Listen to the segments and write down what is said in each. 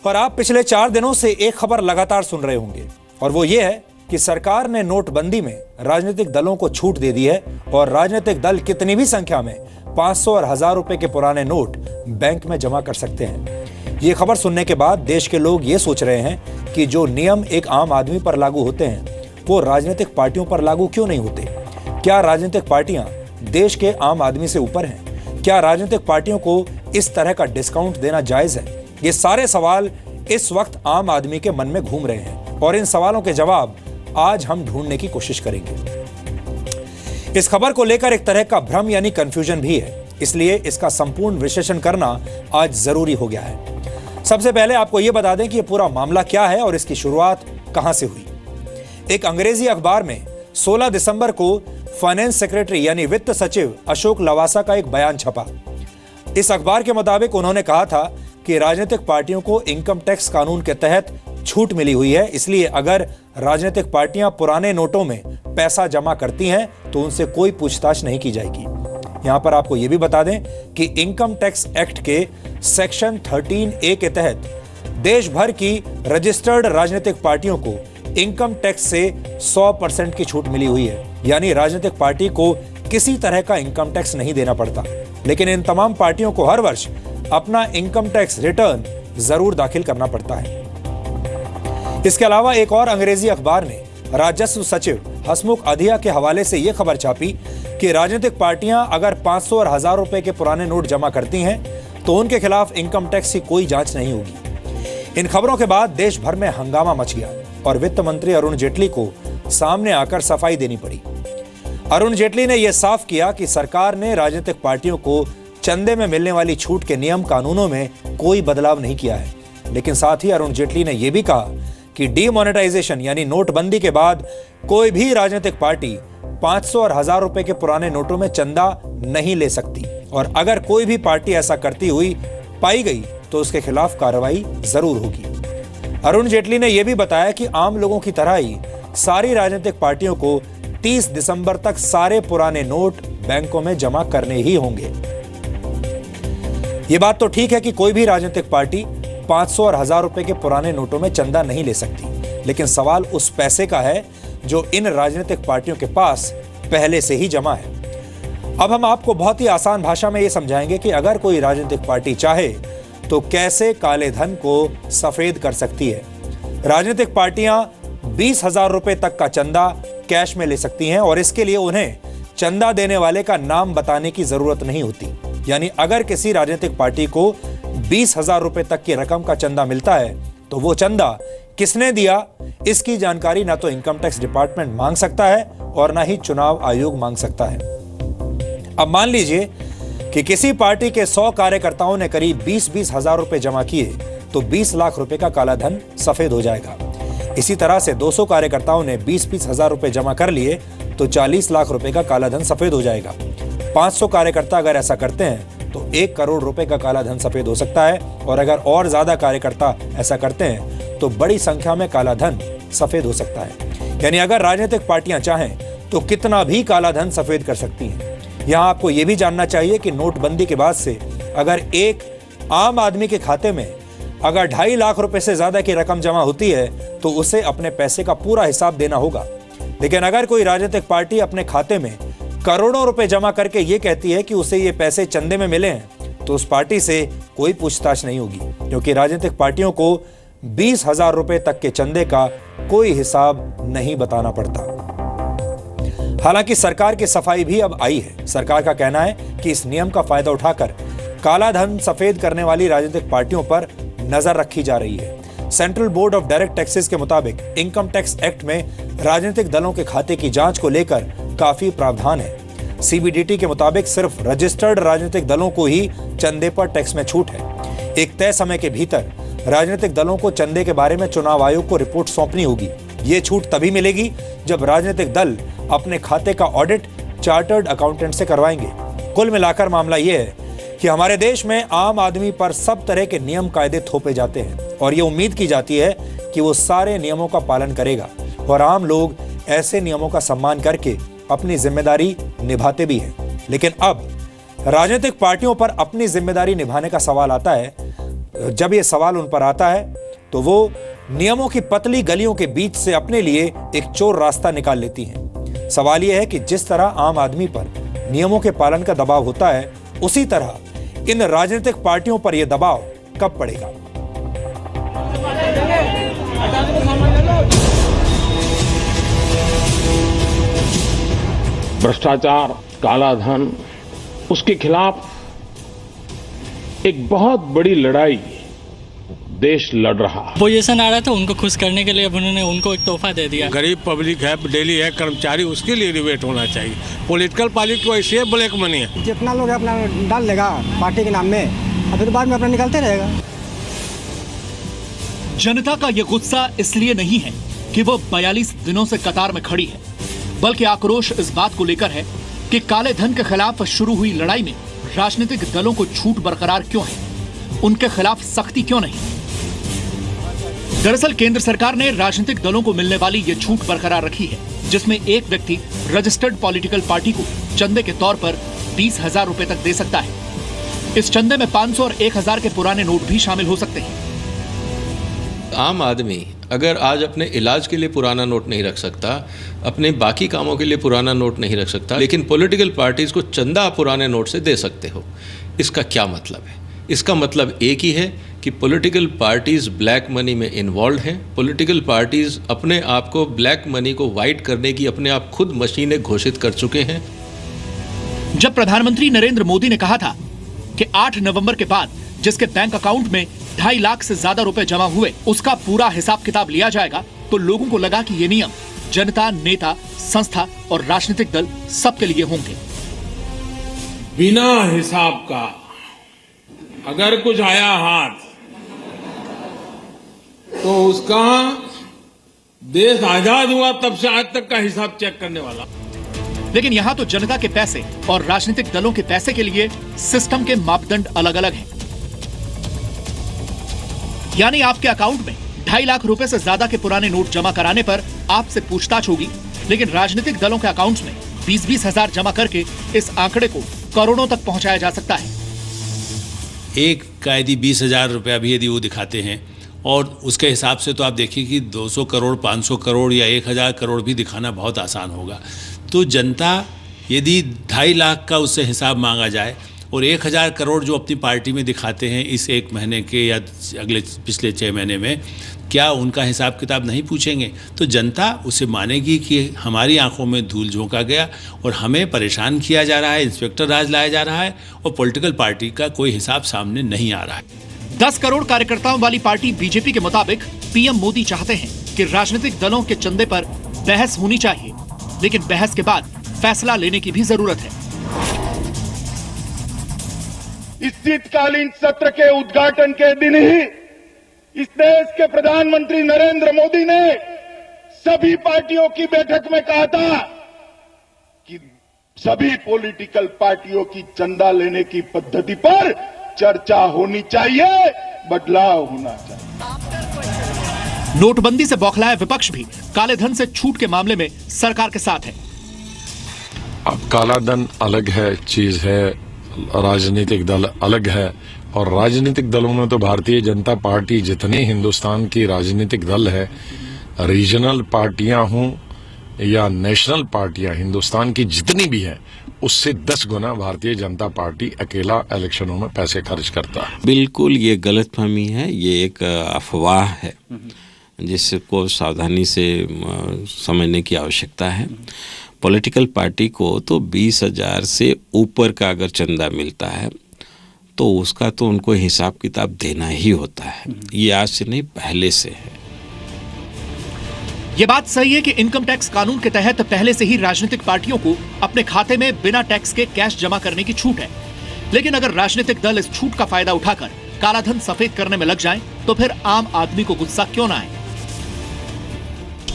और आप पिछले 4 दिनों से एक खबर लगातार सुन रहे होंगे और वो ये है कि सरकार ने नोटबंदी में राजनीतिक दलों को छूट दे दी है और राजनीतिक दल कितनी भी संख्या में 500 और 1000 रुपए के पुराने नोट बैंक में जमा कर सकते हैं। ये खबर सुनने के बाद देश के लोग ये सोच रहे हैं कि जो नियम एक आम आदमी पर लागू होते हैं वो राजनीतिक पार्टियों पर लागू क्यों नहीं होते। क्या राजनीतिक पार्टियां देश के आम आदमी से ऊपर हैं? क्या राजनीतिक पार्टियों को इस तरह का डिस्काउंट देना जायज है? ये सारे सवाल इस वक्त आम आदमी के मन में घूम रहे हैं और इन सवालों के जवाब आज हम ढूंढने की कोशिश करेंगे। इस खबर को लेकर एक तरह का भ्रम यानी कंफ्यूजन भी है, इसलिए इसका संपूर्ण विश्लेषण करना आज जरूरी हो गया है। सबसे पहले आपको यह बता दें कि यह पूरा मामला क्या है और इसकी शुरुआत कहां से हुई। एक अंग्रेजी अखबार में 16 दिसंबर को फाइनेंस सेक्रेटरी यानी वित्त सचिव अशोक लवासा का एक बयान छपा। इस अखबार के मुताबिक उन्होंने कहा था कि राजनीतिक पार्टियों को इनकम टैक्स कानून के तहत छूट मिली हुई है, इसलिए अगर राजनीतिक पार्टियां पुराने नोटों में पैसा जमा करती हैं तो उनसे कोई पूछताछ नहीं की जाएगी। यहां पर आपको यह भी बता दें कि इनकम टैक्स एक्ट के सेक्शन 13A के तहत देश भर की रजिस्टर्ड राजनीतिक पार्टियों को इनकम टैक्स से 100% की छूट मिली हुई है, यानी राजनीतिक पार्टी को किसी तरह का इनकम टैक्स नहीं देना पड़ता। लेकिन इन तमाम पार्टियों को हर वर्ष अपना इनकम टैक्स रिटर्न जरूर दाखिल करना पड़ता है। इसके अलावा एक और अंग्रेजी अखबार ने राजस्व सचिव हसमुख अधिया के हवाले से यह खबर छापी कि राजनीतिक पार्टियां अगर 500 और 1000 रुपए के पुराने नोट जमा करती हैं तो उनके खिलाफ इनकम टैक्स की कोई जांच नहीं होगी। इन खबरों के बाद देश भर में हंगामा मच गया और वित्त मंत्री अरुण जेटली को सामने आकर सफाई देनी पड़ी। अरुण जेटली ने यह साफ किया कि सरकार ने राजनीतिक पार्टियों को चंदे में मिलने वाली छूट के नियम कानूनों में कोई बदलाव नहीं किया है। लेकिन साथ ही अरुण जेटली ने यह भी कहा कि डीमोनेटाइजेशन यानी नोटबंदी के बाद कोई भी राजनीतिक पार्टी 500 और 1000 रुपए के पुराने नोटों में चंदा नहीं ले सकती और अगर कोई भी पार्टी ऐसा करती हुई पाई गई तो उसके खिलाफ कार्रवाई जरूर होगी। अरुण जेटली ने यह भी बताया कि आम लोगों की तरह ही सारी राजनीतिक पार्टियों को 30 दिसंबर तक सारे पुराने नोट बैंकों में जमा करने ही होंगे। यह बात तो ठीक है कि कोई भी राजनीतिक पार्टी 500 और 1000 रुपए के पुराने नोटों में चंदा नहीं ले सकती, लेकिन सवाल उस पैसे का है जो इन राजनीतिक पार्टियों के पास पहले से ही जमा है। अब हम आपको बहुत ही आसान भाषा में यह समझाएंगे कि अगर कोई राजनीतिक पार्टी चाहे तो कैसे काले धन को सफेद कर सकती है। राजनीतिक पार्टियां 20,000 रुपए तक का चंदा कैश में ले सकती हैं और इसके लिए उन्हें चंदा देने वाले का नाम बताने की जरूरत नहीं होती। यानी अगर किसी राजनीतिक पार्टी को 20,000 रुपए तक की रकम का चंदा मिलता है तो वो चंदा किसने दिया इसकी जानकारी ना तो इनकम टैक्स डिपार्टमेंट मांग सकता है और ना ही चुनाव आयोग मांग सकता है। अब मान लीजिए कि किसी पार्टी के 100 कार्यकर्ताओं ने करीब 20-20 हजार रुपए जमा किए तो 20 लाख रुपए का काला धन सफेद हो जाएगा। इसी तरह से 200 कार्यकर्ताओं ने 20-20 हजार रुपए जमा कर लिए तो 40 लाख रुपए का काला धन सफेद हो जाएगा। 500 कार्यकर्ता अगर ऐसा करते हैं तो 1 करोड़ रुपए का काला धन सफेद हो सकता है और अगर और ज्यादा कार्यकर्ता ऐसा करते हैं तो बड़ी संख्या में काला धन सफेद हो सकता है। यानी अगर राजनीतिक पार्टियां चाहें तो कितना भी काला धन सफेद कर सकती हैं। यहां आपको यह भी जानना चाहिए कि नोटबंदी के बाद से अगर एक आम आदमी के खाते में अगर 2.5 लाख रुपए से ज्यादा की रकम जमा होती है तो उसे अपने पैसे का पूरा हिसाब देना होगा। लेकिन अगर कोई राजनीतिक पार्टी अपने खाते में करोड़ों रुपए जमा करके ये कहती है कि उसे ये पैसे चंदे में मिले हैं तो उस पार्टी से कोई पूछताछ नहीं होगी, क्योंकि राजनीतिक पार्टियों को 20,000 रुपए तक के चंदे का कोई हिसाब नहीं बताना पड़ता। हालांकि सरकार की सफाई भी अब आई है। सरकार का कहना है कि इस नियम का फायदा उठाकर काला धन सफेद करने वाली राजनीतिक पार्टियों पर नजर रखी जा रही है। Central board of direct taxes के मुताबिक इनकम टैक्स एक्ट में राजनीतिक दलों के खाते की जांच को लेकर काफी प्रावधान है। सीबीडीटी के मुताबिक सिर्फ रजिस्टर्ड राजनीतिक दलों को ही चंदे पर टैक्स में छूट है। एक तय समय के भीतर राजनीतिक दलों को चंदे के बारे में चुनाव आयोग को रिपोर्ट सौंपनी होगी। ये छूट तभी मिलेगी जब राजनीतिक दल अपने खाते का ऑडिट चार्टर्ड अकाउंटेंट से करवाएंगे। कुल मिलाकर मामला यह है कि हमारे देश में आम आदमी पर सब तरह के नियम कायदे थोपे जाते हैं और ये उम्मीद की जाती है कि वो सारे नियमों का पालन करेगा और आम लोग ऐसे नियमों का सम्मान करके अपनी जिम्मेदारी निभाते भी हैं। लेकिन अब राजनीतिक पार्टियों पर अपनी जिम्मेदारी निभाने का सवाल आता है जब ये सवाल उन पर आता है तो वो नियमों की पतली गलियों के बीच से अपने लिए एक चोर रास्ता निकाल लेती हैं। सवाल यह है कि जिस तरह आम आदमी पर नियमों के पालन का दबाव होता है, उसी तरह इन राजनीतिक पार्टियों पर यह दबाव कब पड़ेगा। भ्रष्टाचार, काला धन, उसके खिलाफ एक बहुत बड़ी लड़ाई देश लड़ रहा है। पोजीशन आ रहा था, उनको खुश करने के लिए अब उन्होंने उनको एक तोहफा दे दिया। गरीब पब्लिक है, डेली है कर्मचारी, उसके लिए रिबेट होना चाहिए। पॉलिटिकल पार्टी तो ऐसी है, ब्लैक मनी है। जितना लोग अपना डाल लेगा पार्टी के नाम में, और फिर बाद में अपना निकलते रहेगा। जनता का ये गुस्सा इसलिए नहीं है कि वो 42 दिनों से कतार में खड़ी है, बल्कि आक्रोश इस बात को लेकर है कि काले धन के खिलाफ शुरू हुई लड़ाई में राजनीतिक दलों को छूट बरकरार क्यों है, उनके खिलाफ सख्ती क्यों नहीं। दरअसल केंद्र सरकार ने राजनीतिक दलों को मिलने वाली ये छूट बरकरार रखी है, जिसमें एक व्यक्ति रजिस्टर्ड पॉलिटिकल पार्टी को चंदे के तौर पर 20,000 रुपए तक दे सकता है। इस चंदे में 500 और 1,000 के पुराने नोट भी शामिल हो सकते हैं। आम आदमी अगर आज अपने इलाज के लिए पुराना नोट नहीं रख सकता, अपने बाकी कामों के लिए पुराना नोट नहीं रख सकता, लेकिन पॉलिटिकल पार्टीज को चंदा पुराने नोट से दे सकते हो, इसका क्या मतलब है? इसका मतलब एक ही है कि पॉलिटिकल पार्टीज ब्लैक मनी में इन्वॉल्व हैं। पॉलिटिकल पार्टीज अपने आप को ब्लैक मनी को वाइट करने की अपने आप खुद मशीनें घोषित कर चुके हैं। जब प्रधानमंत्री नरेंद्र मोदी ने कहा था कि 8 नवंबर के बाद जिसके बैंक अकाउंट में 2.5 लाख से ज्यादा रुपए जमा हुए, उसका पूरा हिसाब किताब लिया जाएगा, तो लोगों को लगा कि ये नियम जनता, नेता, संस्था और राजनीतिक दल सबके लिए होंगे। बिना हिसाब का अगर कुछ आया हाथ तो उसका देश आजाद हुआ तब से आज तक का हिसाब चेक करने वाला। लेकिन यहाँ तो जनता के पैसे और राजनीतिक दलों के पैसे के लिए सिस्टम के मापदंड अलग अलग हैं। यानी आपके अकाउंट में 2.5 लाख रुपए से ज्यादा के पुराने नोट जमा कराने पर आपसे पूछताछ होगी, लेकिन राजनीतिक दलों के अकाउंट्स में 20-20 हजार जमा करके इस आंकड़े को करोड़ों तक पहुंचाया जा सकता है। एक कैदी 20,000 रुपया भी यदि वो दिखाते हैं और उसके हिसाब से तो आप देखिए कि 200 करोड़, 500 करोड़ या 1,000 करोड़ भी दिखाना बहुत आसान होगा। तो जनता यदि 2.5 लाख का उससे हिसाब मांगा जाए और 1,000 करोड़ जो अपनी पार्टी में दिखाते हैं इस एक महीने के या अगले पिछले 6 महीने में, क्या उनका हिसाब किताब नहीं पूछेंगे? तो जनता उसे मानेगी कि हमारी आंखों में धूल झोंका गया और हमें परेशान किया जा रहा है, इंस्पेक्टर राज लाया जा रहा है और पॉलिटिकल पार्टी का कोई हिसाब सामने नहीं आ रहा है। 10 करोड़ कार्यकर्ताओं वाली पार्टी बीजेपी के मुताबिक पीएम मोदी चाहते हैं कि राजनीतिक दलों के चंदे पर बहस होनी चाहिए, लेकिन बहस के बाद फैसला लेने की भी जरूरत है। इस शीतकालीन सत्र के उद्घाटन के दिन ही इस देश के प्रधानमंत्री नरेंद्र मोदी ने सभी पार्टियों की बैठक में कहा था कि सभी पॉलिटिकल पार्टियों की चंदा लेने की पद्धति पर चर्चा होनी चाहिए, बदलाव होना चाहिए। नोटबंदी से बौखलाया विपक्ष भी काले धन से छूट के मामले में सरकार के साथ है। अब काला धन अलग है चीज है, राजनीतिक दल अलग है, और राजनीतिक दलों में तो भारतीय जनता पार्टी जितनी हिंदुस्तान की राजनीतिक दल है, रीजनल पार्टियां हों या नेशनल पार्टियां हिंदुस्तान की जितनी भी हैं, उससे 10 गुना भारतीय जनता पार्टी अकेला इलेक्शनों में पैसे खर्च करता है। बिल्कुल ये गलतफहमी है, ये एक अफवाह है जिसको सावधानी से समझने की आवश्यकता है। पॉलिटिकल पार्टी को तो 20,000 से ऊपर का अगर चंदा मिलता है तो उसका तो उनको हिसाब किताब देना ही होता है। ये आज से नहीं, पहले से है। ये बात सही है कि इनकम टैक्स कानून के तहत पहले से ही राजनीतिक पार्टियों को अपने खाते में बिना टैक्स के कैश जमा करने की छूट है, लेकिन अगर राजनीतिक दल इस छूट का फायदा उठाकर कालाधन सफेद करने में लग जाएं, तो फिर आम आदमी को गुस्सा क्यों ना आए।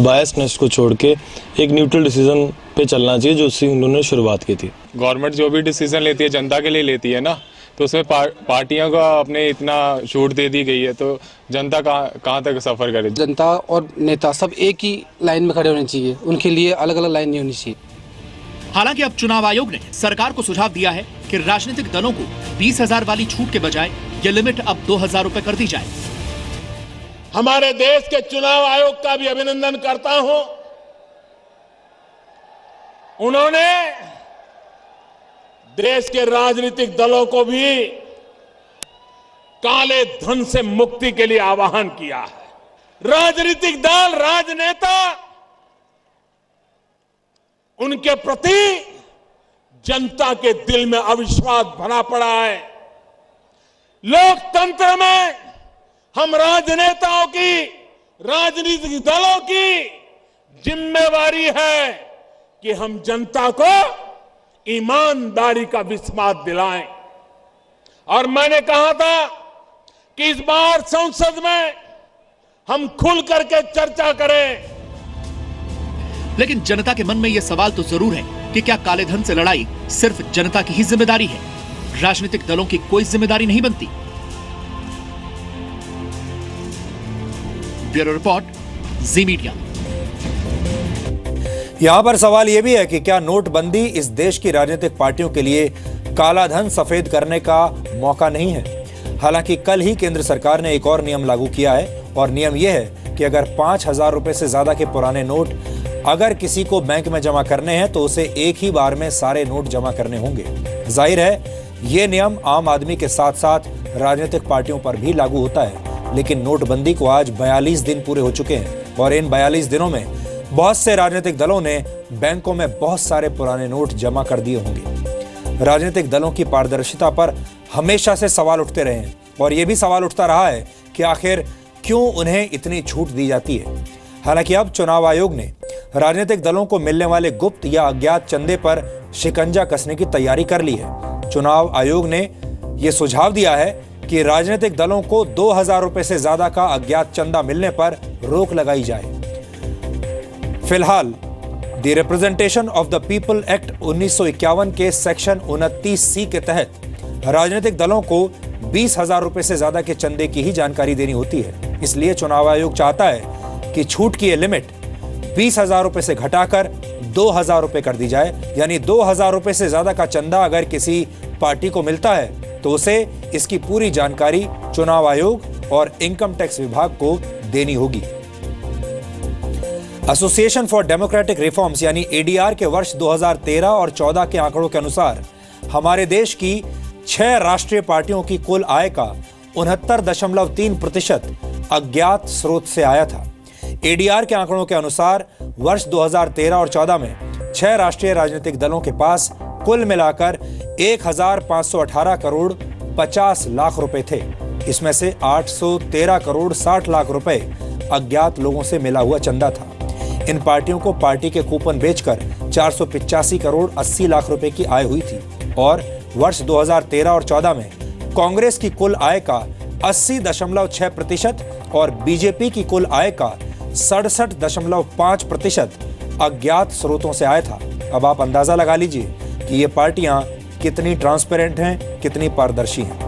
बायसनेस को छोड़ के एक न्यूट्रल डिसीजन पे चलना चाहिए, जो उससे उन्होंने शुरुआत की थी। गवर्नमेंट जो भी डिसीजन लेती है जनता के लिए लेती है ना, तो उसमें पार्टियों का अपने इतना छूट दे दी गई है, तो जनता कहाँ तक सफर करे। जनता और नेता सब एक ही लाइन में खड़े होने चाहिए, उनके लिए अलग अलग लाइन नहीं होनी चाहिए। हालांकि अब चुनाव आयोग ने सरकार को सुझाव दिया है कि राजनीतिक दलों को 20,000 वाली छूट के बजाय यह लिमिट अब 2,000 रुपए कर दी जाए। हमारे देश के चुनाव आयोग का भी अभिनंदन करता हूं। उन्होंने देश के राजनीतिक दलों को भी काले धन से मुक्ति के लिए आह्वान किया है। राजनीतिक दल, राजनेता, उनके प्रति जनता के दिल में अविश्वास भरा पड़ा है। लोकतंत्र में हम राजनेताओं की, राजनीतिक दलों की जिम्मेवारी है कि हम जनता को ईमानदारी का विश्वास दिलाएं। और मैंने कहा था कि इस बार संसद में हम खुल करके चर्चा करें। लेकिन जनता के मन में यह सवाल तो जरूर है कि क्या काले धन से लड़ाई सिर्फ जनता की ही जिम्मेदारी है, राजनीतिक दलों की कोई जिम्मेदारी नहीं बनती? ब्यूरो रिपोर्ट, जी मीडिया। यहां पर सवाल यह भी है कि क्या नोटबंदी इस देश की राजनीतिक पार्टियों के लिए काला धन सफेद करने का मौका नहीं है? हालांकि कल ही केंद्र सरकार ने एक और नियम लागू किया है और नियम यह है कि अगर 5,000 रुपए से ज्यादा के पुराने नोट अगर किसी को बैंक में जमा करने हैं तो उसे एक ही बार में सारे नोट जमा करने होंगे। जाहिर है यह नियम आम आदमी के साथ साथ राजनीतिक पार्टियों पर भी लागू होता है, लेकिन नोटबंदी को आज 42 दिन पूरे हो चुके हैं और इन 42 दिनों में बहुत से राजनीतिक दलों ने बैंकों में बहुत सारे पुराने नोट जमा कर दिए होंगे। राजनीतिक दलों की पारदर्शिता पर हमेशा से सवाल उठते रहे हैं और यह भी सवाल उठता रहा है कि आखिर क्यों उन्हें इतनी छूट दी जाती है। हालांकि अब चुनाव आयोग ने राजनीतिक दलों को मिलने वाले गुप्त या अज्ञात चंदे पर शिकंजा कसने की तैयारी कर ली है। चुनाव आयोग ने यह सुझाव दिया है कि राजनीतिक दलों को 2,000 रुपए से ज्यादा का अज्ञात चंदा मिलने पर रोक लगाई जाए। फिलहाल the representation of the people act 1951 के सेक्शन 29C के तहत राजनीतिक दलों को 20,000 रुपए से ज्यादा के चंदे की ही जानकारी देनी होती है। इसलिए चुनाव आयोग चाहता है कि छूट की यह लिमिट 20,000 रुपए से घटाकर 2,000 रुपए कर दी जाए। यानी 2,000 रुपए से ज्यादा का चंदा अगर किसी पार्टी को मिलता है तो उसे इसकी पूरी जानकारी चुनाव आयोग और इनकम टैक्स विभाग को देनी होगी। एसोसिएशन फॉर डेमोक्रेटिक रिफॉर्म्स यानी एडीआर के वर्ष 2013 और 14 के आंकड़ों के अनुसार हमारे देश की 6 राष्ट्रीय पार्टियों की कुल आय का 69.3% अज्ञात स्रोत से आया था। एडीआर के आंकड़ों के अनुसार वर्ष 2013 और 14 में 6 राष्ट्रीय राजनीतिक दलों के पास कुल मिलाकर 1,518 करोड़ 50 लाख रुपए थे। इसमें से 813 करोड़ 60 लाख रुपए अज्ञात लोगों से मिला हुआ चंदा था। इन पार्टियों को पार्टी के कूपन बेचकर 485 करोड़ 80 लाख रुपए की आय हुई थी और वर्ष 2013 और 14 में कांग्रेस की कुल आय का 80.6% और बीजेपी की कुल आय का 67.5% अज्ञात स्रोतों से आया था। अब आप अंदाजा लगा लीजिए कि ये पार्टियां कितनी ट्रांसपेरेंट हैं, कितनी पारदर्शी हैं।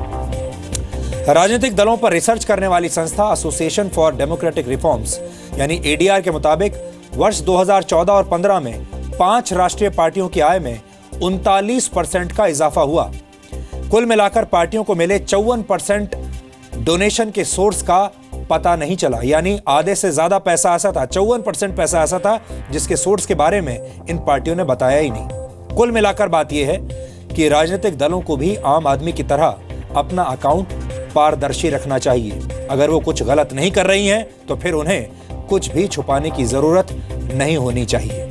राजनीतिक दलों पर रिसर्च करने वाली संस्था एसोसिएशन फॉर डेमोक्रेटिक रिफॉर्म्स यानी एडीआर के मुताबिक वर्ष 2014 और 15 में 5 राष्ट्रीय पार्टियों की आय में 39% का इजाफा हुआ। कुल मिलाकर पार्टियों को मिले 54% डोनेशन के सोर्स का पता नहीं चला, यानी आधे से ज्यादा पैसा ऐसा था, 54% पैसा ऐसा था जिसके सोर्स के बारे में इन पार्टियों ने बताया ही नहीं। कुल मिलाकर बात यह है कि राजनीतिक दलों को भी आम आदमी की तरह अपना अकाउंट पारदर्शी रखना चाहिए। अगर वो कुछ गलत नहीं कर रही हैं तो फिर उन्हें कुछ भी छुपाने की जरूरत नहीं होनी चाहिए।